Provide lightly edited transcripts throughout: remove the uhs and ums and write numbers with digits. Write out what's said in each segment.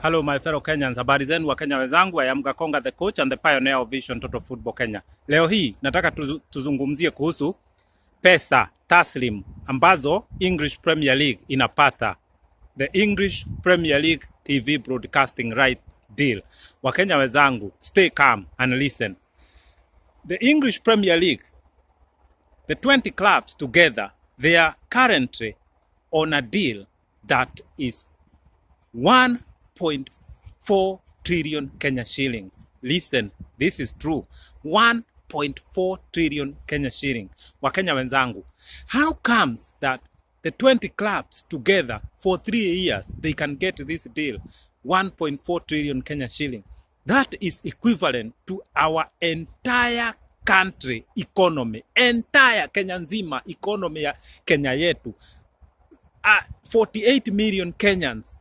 Hello my fellow Kenyans, habari zenu wa Kenya wenzangu. I am Gakonga the coach and the pioneer of Vision Total Football Kenya. Leo hii nataka tuzungumzie kuhusu pesa taslim ambazo English Premier League inapata. The English Premier League TV broadcasting right deal. Wa Kenya wenzangu, stay calm and listen. The English Premier League, the 20 clubs together, they are currently on a deal that is 1.4 trillion Kenya shillings. Listen, this is true. 1.4 trillion Kenya shilling. Wakenya wenzangu, how comes that the 20 clubs together for 3 years, they can get this deal? 1.4 trillion Kenya shilling. That is equivalent to our entire country economy. Entire Kenya nzima economy ya Kenya yetu. 48 million Kenyans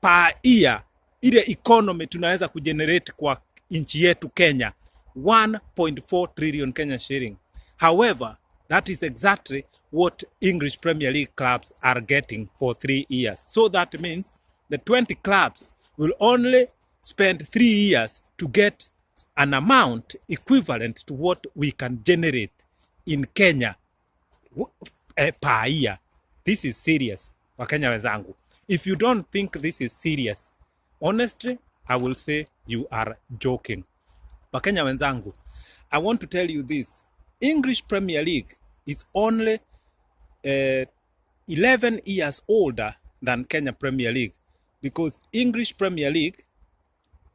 per year, ile economy tunaweza kugenerate kwa nchi yetu Kenya. 1.4 trillion Kenya shilling. However, that is exactly what English Premier League clubs are getting for 3 years. So that means the 20 clubs will only spend 3 years to get an amount equivalent to what we can generate in Kenya per year. This is serious, Wakenya wenzangu. If you don't think this is serious, honestly, I will say you are joking. Wakenya wenzangu, I want to tell you this. English Premier League is only 11 years older than Kenya Premier League, because English Premier League,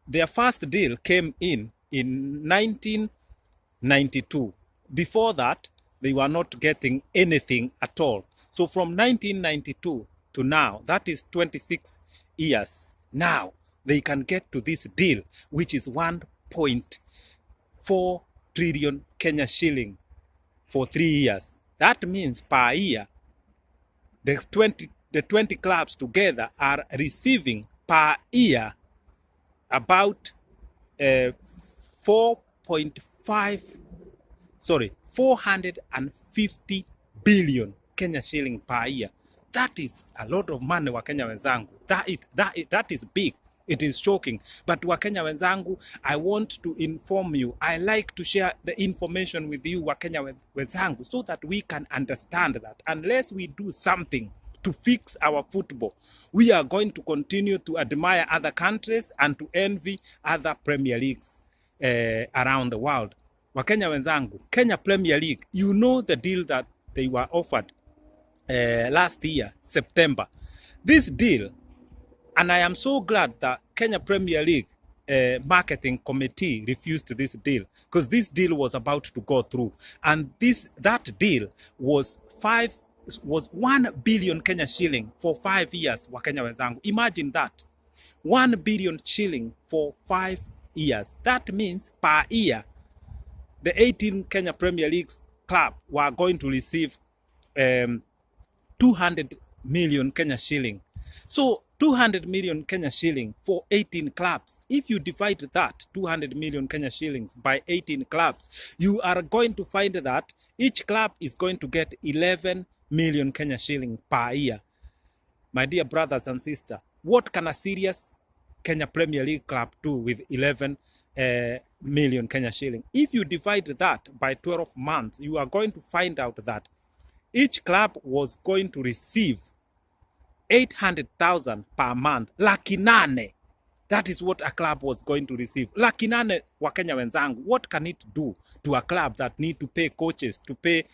their first deal came in 1992. Before that, they were not getting anything at all. So from 1992 to now, that is 26 years. Now they can get to this deal, which is 1.4 trillion Kenya shilling for 3 years. That means per year, the 20 clubs together are receiving per year about 450 billion Kenya shilling per year. That is a lot of money, Wakenya wenzangu. That is big. It is shocking. But Wakenya wenzangu, I want to inform you. I like to share the information with you, Wakenya wenzangu, so that we can understand that unless we do something to fix our football, we are going to continue to admire other countries and to envy other Premier Leagues around the world. Wakenya wenzangu, Kenya Premier League, you know the deal that they were offered last year, September. This deal, and I am so glad that Kenya Premier League marketing committee refused this deal, because this deal was about to go through, and that deal was 1 billion Kenya shilling for 5 years. Wakenya wenzangu, imagine that, 1 billion shilling for 5 years. That means per year, the 18 Kenya Premier League club were going to receive 200 million Kenya shilling. So 200 million Kenya shilling for 18 clubs. If you divide that 200 million Kenya shillings by 18 clubs, you are going to find that each club is going to get 11 million Kenya shilling per year. My dear brothers and sisters, what can a serious Kenya Premier League club do with 11 million Kenya shilling? If you divide that by 12 months, you are going to find out that each club was going to receive 800,000 per month. Laki nane. That is what a club was going to receive. Laki nane, Wakenya wenzangu. What can it do to a club that need to pay coaches, to pay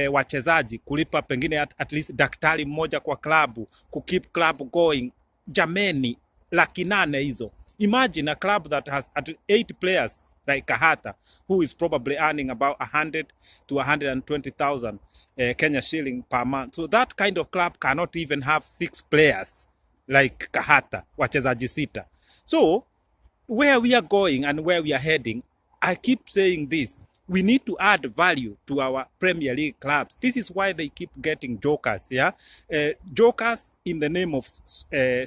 wachezaji, kulipa pengine at least daktari mmoja kwa klabu, keep club going? Jameni, laki nane hizo. Imagine a club that has 8 players like Kahata, who is probably earning about 100 to 120,000 Kenya shilling per month. So that kind of club cannot even have 6 players like Kahata, wachezaji sita. So where we are going and where we are heading, I keep saying this. We need to add value to our Premier League clubs. This is why they keep getting jokers, yeah? Jokers in the name of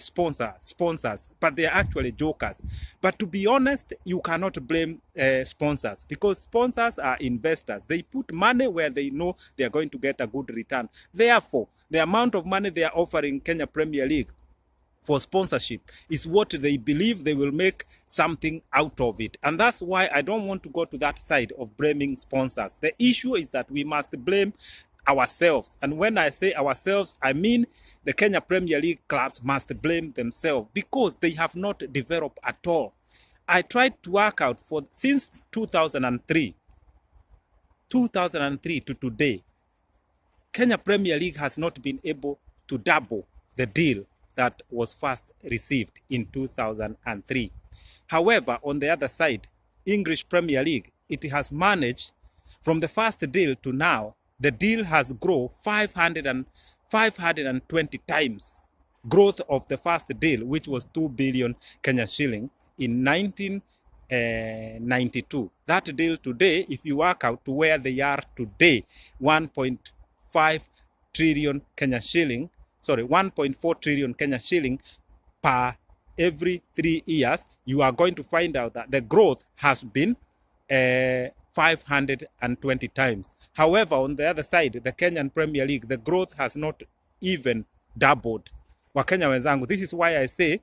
sponsors, but they are actually jokers. But to be honest, you cannot blame sponsors, because sponsors are investors. They put money where they know they are going to get a good return. Therefore, the amount of money they are offering Kenya Premier League for sponsorship is what they believe they will make something out of it. And that's why I don't want to go to that side of blaming sponsors. The issue is that we must blame ourselves. And when I say ourselves, I mean the Kenya Premier League clubs must blame themselves because they have not developed at all. I tried to work out since 2003 to today, Kenya Premier League has not been able to double the deal that was first received in 2003. However, on the other side, English Premier League, it has managed from the first deal to now, the deal has grown 520 times growth of the first deal, which was 2 billion Kenya shilling in 1992. That deal today, if you work out to where they are today, 1.5 trillion Kenya shilling, 1.4 trillion Kenya shilling per every 3 years, you are going to find out that the growth has been 520 times. However, on the other side, the Kenyan Premier League, the growth has not even doubled. Wakenya wenzangu, this is why I say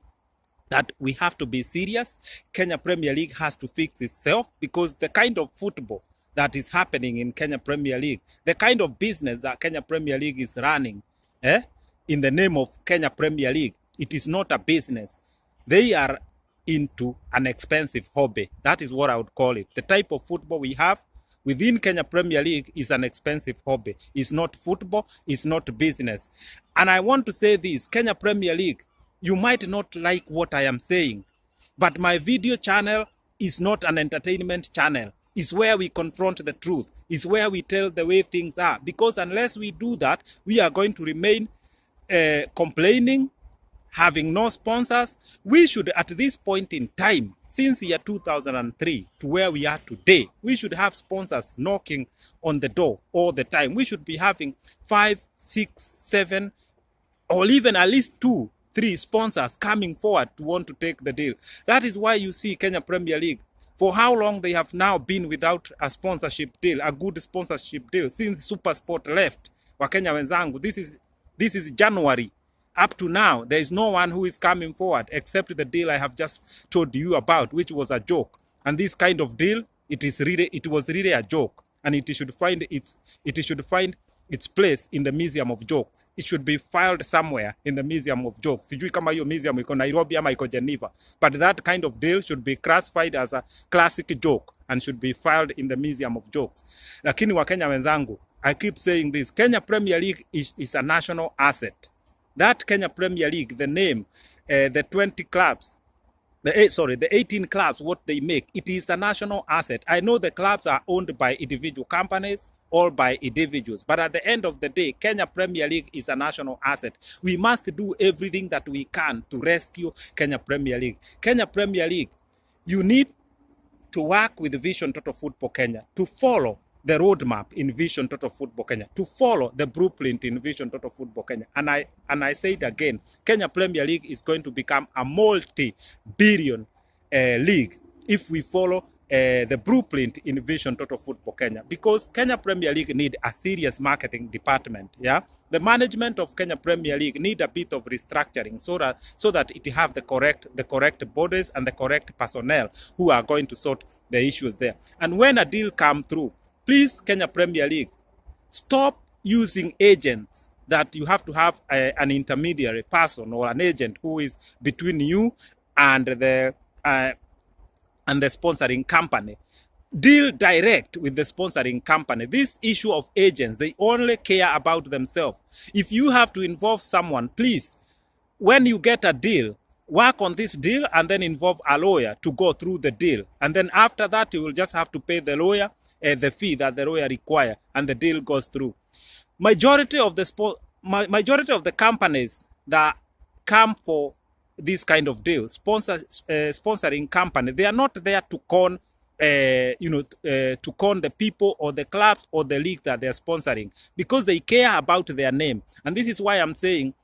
that we have to be serious. Kenya Premier League has to fix itself, because the kind of football that is happening in Kenya Premier League, the kind of business that Kenya Premier League is running, in the name of Kenya Premier League, it is not a business. They are into an expensive hobby. That is what I would call it. The type of football we have within Kenya Premier League is an expensive hobby. It's not football, it's not business. And I want to say this, Kenya Premier League, you might not like what I am saying, but my video channel is not an entertainment channel. It's where we confront the truth. It's where we tell the way things are. Because unless we do that, we are going to remain complaining, having no sponsors. We should, at this point in time, since year 2003 to where we are today, we should have sponsors knocking on the door all the time. We should be having 5, 6, 7, or even at least 2, 3 sponsors coming forward to want to take the deal. That is why you see Kenya Premier League, for how long they have now been without a sponsorship deal, a good sponsorship deal, since Super Sport left. Wakenya wenzangu, this is January. Up to now, there is no one who is coming forward except the deal I have just told you about, which was a joke. And this kind of deal, it was really a joke, and it should find its place in the museum of jokes. It should be filed somewhere in the museum of jokes. Sijui kama hiyo museum iko Nairobi ama iko Geneva, but that kind of deal should be classified as a classic joke and should be filed in the museum of jokes. Lakini Wakenya wenzangu, I keep saying this, Kenya Premier League is a national asset. That Kenya Premier League, the name, the 20 clubs, the 18 clubs, what they make, it is a national asset. I know the clubs are owned by individual companies, all by individuals. But at the end of the day, Kenya Premier League is a national asset. We must do everything that we can to rescue Kenya Premier League. Kenya Premier League, you need to work with Vision Total Football Kenya to follow the roadmap in Vision Total Football Kenya, to follow the blueprint in Vision Total Football Kenya. And I say it again, Kenya Premier League is going to become a multi-billion league if we follow the blueprint in Vision Total Football Kenya, because Kenya Premier League need a serious marketing department. Yeah, the management of Kenya Premier League need a bit of restructuring so that it have the correct bodies and the correct personnel who are going to sort the issues there. And when a deal come through, please, Kenya Premier League, stop using agents that you have to have an intermediary person or an agent who is between you and the sponsoring company. Deal direct with the sponsoring company. This issue of agents, they only care about themselves. If you have to involve someone, please, when you get a deal, work on this deal and then involve a lawyer to go through the deal. And then after that, you will just have to pay the lawyer the fee that the lawyer require, and the deal goes through. Majority of the companies that come for this kind of deal, sponsoring company, they are not there to con the people or the clubs or the league that they are sponsoring, because they care about their name. And this is why I'm saying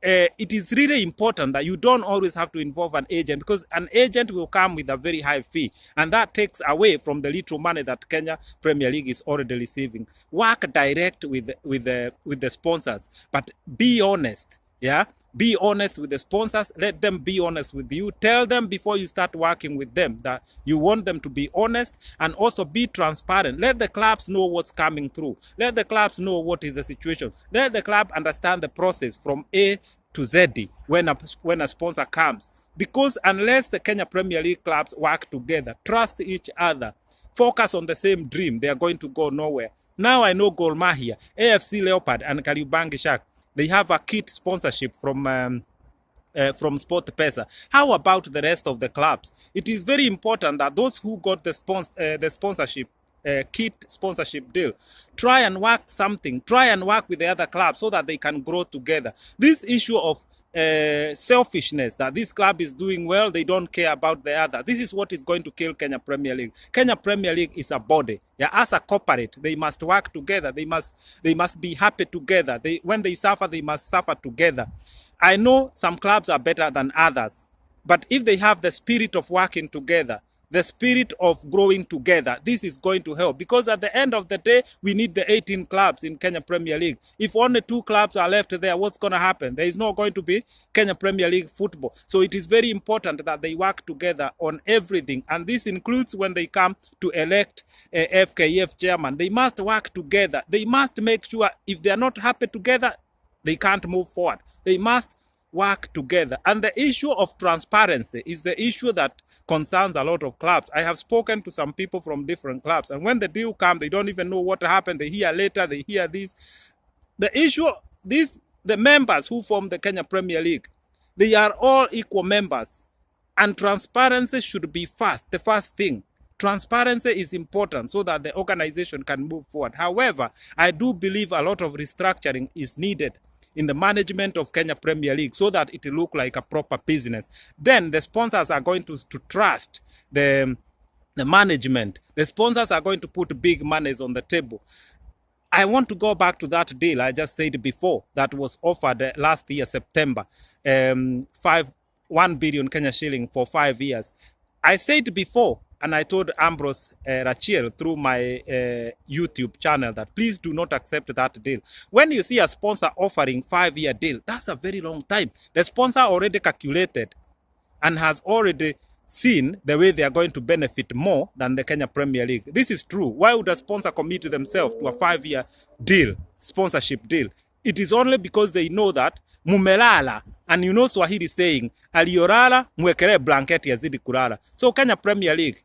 it is really important that you don't always have to involve an agent, because an agent will come with a very high fee, and that takes away from the little money that Kenya Premier League is already receiving. Work direct with the sponsors, but be honest. Yeah, be honest with the sponsors. Let them be honest with you. Tell them before you start working with them that you want them to be honest, and also be transparent. Let the clubs know what's coming through. Let the clubs know what is the situation. Let the club understand the process from A to Z when a sponsor comes. Because unless the Kenya Premier League clubs work together, trust each other, focus on the same dream, they are going to go nowhere. Now I know Gor Mahia, AFC Leopard, and Kariobangi Sharks, they have a kit sponsorship from Sport Pesa. How about the rest of the clubs? It is very important that those who got the sponsorship kit sponsorship deal, try and work something, try and work with the other clubs so that they can grow together. This issue of selfishness, that this club is doing well, they don't care about the other. This is what is going to kill Kenya Premier League. Kenya Premier League is a body. Yeah, as a corporate, they must work together. They must be happy together. When they suffer, they must suffer together. I know some clubs are better than others, but if they have the spirit of working together, the spirit of growing together, this is going to help. Because at the end of the day, we need the 18 clubs in Kenya Premier League. If only 2 clubs are left there, what's going to happen? There is not going to be Kenya Premier League football. So it is very important that they work together on everything. And this includes when they come to elect a FKF chairman. They must work together. They must make sure if they are not happy together, they can't move forward. They must work together. And the issue of transparency is the issue that concerns a lot of clubs. I have spoken to some people from different clubs, and when the deal comes, they don't even know what happened. They hear later, they hear this. The issue, the members who form the Kenya Premier League, they are all equal members, and transparency should be the first thing. Transparency is important so that the organization can move forward. However, I do believe a lot of restructuring is needed in the management of Kenya Premier League so that it look like a proper business. Then the sponsors are going to trust the management. The sponsors are going to put big monies on the table. I want to go back to that deal I just said before that was offered last year, September, 1 billion Kenya shilling for 5 years. I said before, and I told Ambrose Rachiel through my YouTube channel that please do not accept that deal. When you see a sponsor offering 5-year deal, that's a very long time. The sponsor already calculated and has already seen the way they are going to benefit more than the Kenya Premier League. This is true. Why would a sponsor commit themselves to a 5-year deal, sponsorship deal? It is only because they know that mumelala, and you know Swahili saying, aliorala mwekere blanketi yazidi kulala. So Kenya Premier League,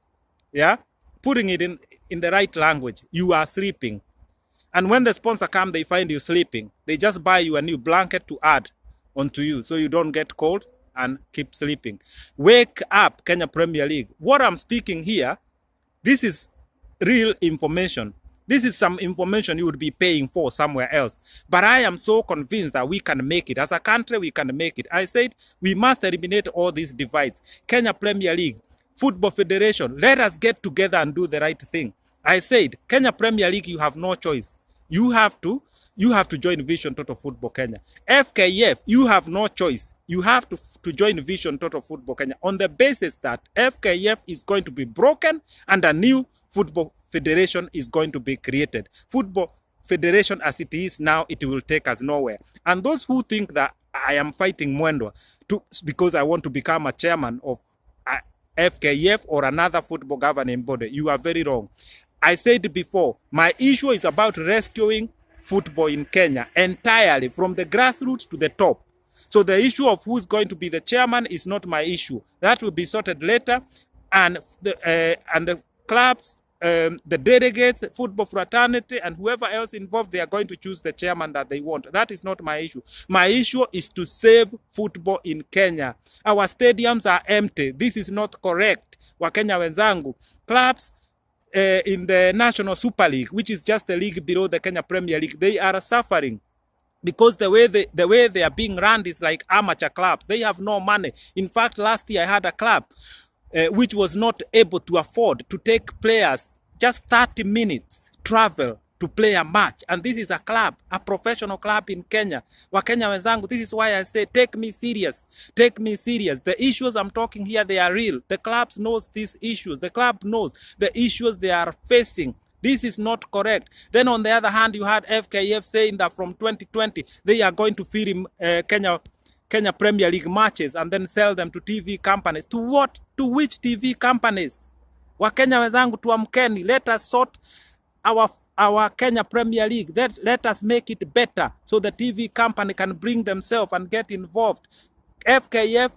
yeah, putting it in the right language, you are sleeping. And when the sponsor comes, they find you sleeping. They just buy you a new blanket to add onto you so you don't get cold and keep sleeping. Wake up, Kenya Premier League. What I'm speaking here, this is real information. This is some information you would be paying for somewhere else. But I am so convinced that we can make it. As a country, we can make it. I said we must eliminate all these divides. Kenya Premier League, Football Federation, let us get together and do the right thing. I said, Kenya Premier League, you have no choice. You have to join Vision Total Football Kenya. FKF, you have no choice. You have to join Vision Total Football Kenya on the basis that FKF is going to be broken and a new Football Federation is going to be created. Football Federation as it is now, it will take us nowhere. And those who think that I am fighting Mwendwa because I want to become a chairman of FKF or another football governing body, you are very wrong. I said before, my issue is about rescuing football in Kenya entirely from the grassroots to the top. So the issue of who's going to be the chairman is not my issue. That will be sorted later. And the clubs, the delegates, football fraternity, and whoever else involved, they are going to choose the chairman that they want. That is not my issue. My issue is to save football in Kenya. Our stadiums are empty. This is not correct. Wakenya wenzangu, clubs in the National Super League, which is just the league below the Kenya Premier League, they are suffering because the way they are being run is like amateur clubs. They have no money. In fact, last year I had a club which was not able to afford to take players just 30 minutes travel to play a match. And this is a club, a professional club in Kenya. Wakenya wenzangu, this is why I say, take me serious. Take me serious. The issues I'm talking here, they are real. The clubs knows these issues. The club knows the issues they are facing. This is not correct. Then on the other hand, you had FKF saying that from 2020, they are going to film Kenya Premier League matches and then sell them to TV companies. To what? To which TV companies? Wakenya wenzangu, tuamkeni. Let us sort our Kenya Premier League. Let us make it better so the TV company can bring themselves and get involved. FKF,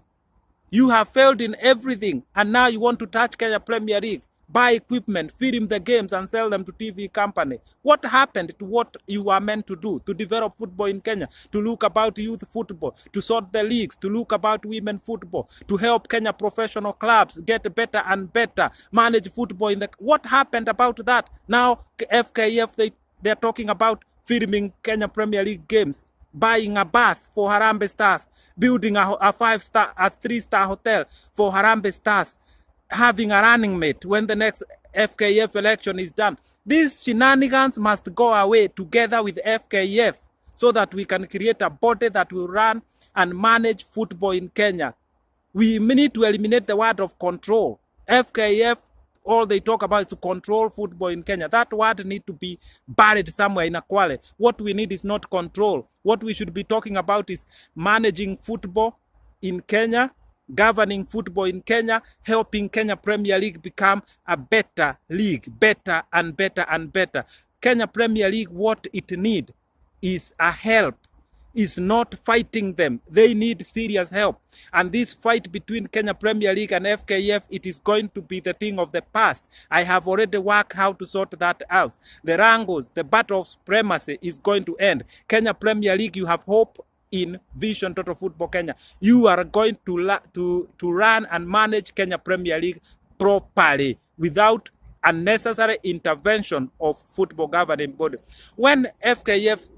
you have failed in everything, and now you want to touch Kenya Premier League, buy equipment, film the games and sell them to TV company. What happened to what you were meant to do? To develop football in Kenya, to look about youth football, to sort the leagues, to look about women football, to help Kenya professional clubs get better and better, manage football in the... What happened about that? Now FKF, they're talking about filming Kenya Premier League games, buying a bus for Harambee Stars, building a 3-star hotel for Harambee Stars, having a running mate when the next FKF election is done. These shenanigans must go away together with FKF so that we can create a body that will run and manage football in Kenya. We need to eliminate the word of control. FKF, all they talk about is to control football in Kenya. That word needs to be buried somewhere in a quale. What we need is not control. What we should be talking about is managing football in Kenya, governing football in Kenya, helping Kenya Premier League become a better league, better and better and better. Kenya Premier League, what it needs is a help, is not fighting them. They need serious help. And this fight between Kenya Premier League and FKF, it is going to be the thing of the past. I have already worked how to sort that out. The wrangles, the battle of supremacy is going to end. Kenya Premier League, you have hope in Vision Total Football Kenya. You are going to run and manage Kenya Premier League properly without unnecessary intervention of football governing body. When FKF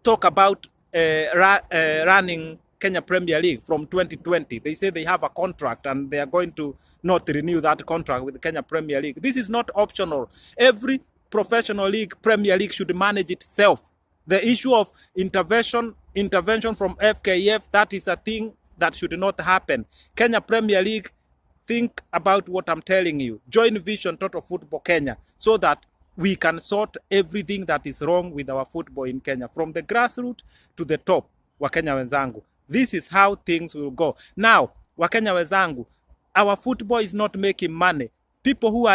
talk about running Kenya Premier League from 2020, they say they have a contract and they are going to not renew that contract with Kenya Premier League. This is not optional. Every professional league, Premier League, should manage itself. The issue of intervention from FKF, that is a thing that should not happen. Kenya Premier League, think about what I'm telling you. Join Vision Total Football Kenya so that we can sort everything that is wrong with our football in Kenya, from the grassroots to the top. Wakenya wenzangu, this is how things will go. Now, Wakenya wenzangu, our football is not making money. People who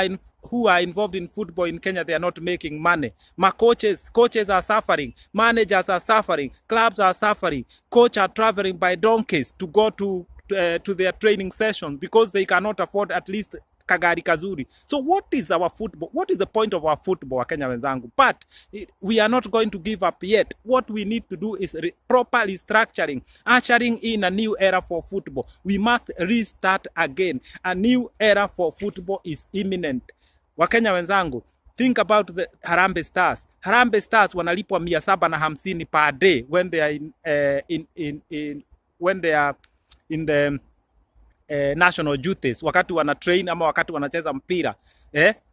are involved in football in Kenya, they are not making money. Coaches are suffering. Managers are suffering. Clubs are suffering. Coaches are traveling by donkeys to go to their training sessions because they cannot afford at least kagari kazuri. So what is our football? What is the point of our football, Wakenya wenzangu? But we are not going to give up yet. What we need to do is properly structuring, ushering in a new era for football. We must restart again. A new era for football is imminent. Wakenya wenzangu, think about the Harambee Stars. Harambee Stars wanalipwa 750 per day when they are in the national duties, wakati wana train ama wakati wanacheza mpira,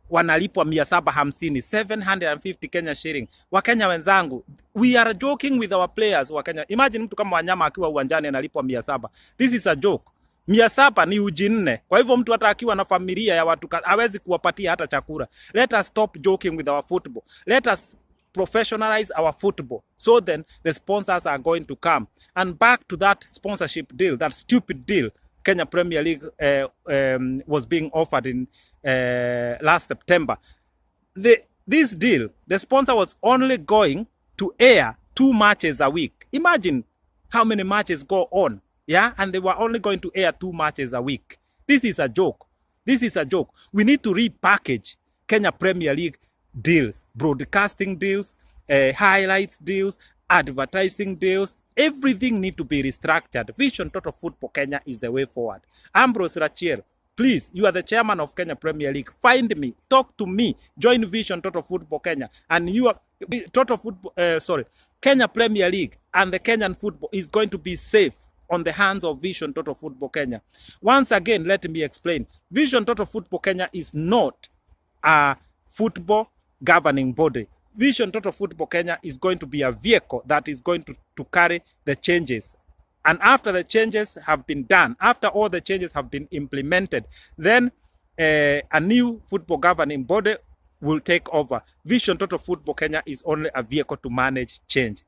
wanalipwa 750, 750 Kenya shilling. Wakenya wenzangu, we are joking with our players. Wakenya, imagine mtu kama Wanyama akiwa uwanjani analipwa 700. This is a joke. 700 ni uji 4. Kwa hivyo mtu hata akiwa na familia ya watu hawezi kuwapatia hata chakula. Let us stop joking with our football. Let us professionalize our football. So then the sponsors are going to come. And back to that sponsorship deal, that stupid deal Kenya Premier League was being offered in last September. This deal, the sponsor was only going to air 2 matches a week. Imagine how many matches go on. Yeah, and they were only going to air 2 matches a week. This is a joke. This is a joke. We need to repackage Kenya Premier League deals, broadcasting deals, highlights deals, advertising deals. Everything need to be restructured. Vision Total Football Kenya is the way forward. Ambrose Rachier, please, you are the chairman of Kenya Premier League. Find me, talk to me, join Vision Total Football Kenya, and you are Kenya Premier League and the Kenyan football is going to be safe on the hands of Vision Total Football Kenya. Once again, let me explain. Vision Total Football Kenya is not a football governing body. Vision Total Football Kenya is going to be a vehicle that is going to carry the changes. And after the changes have been done, after all the changes have been implemented, then a new football governing body will take over. Vision Total Football Kenya is only a vehicle to manage change.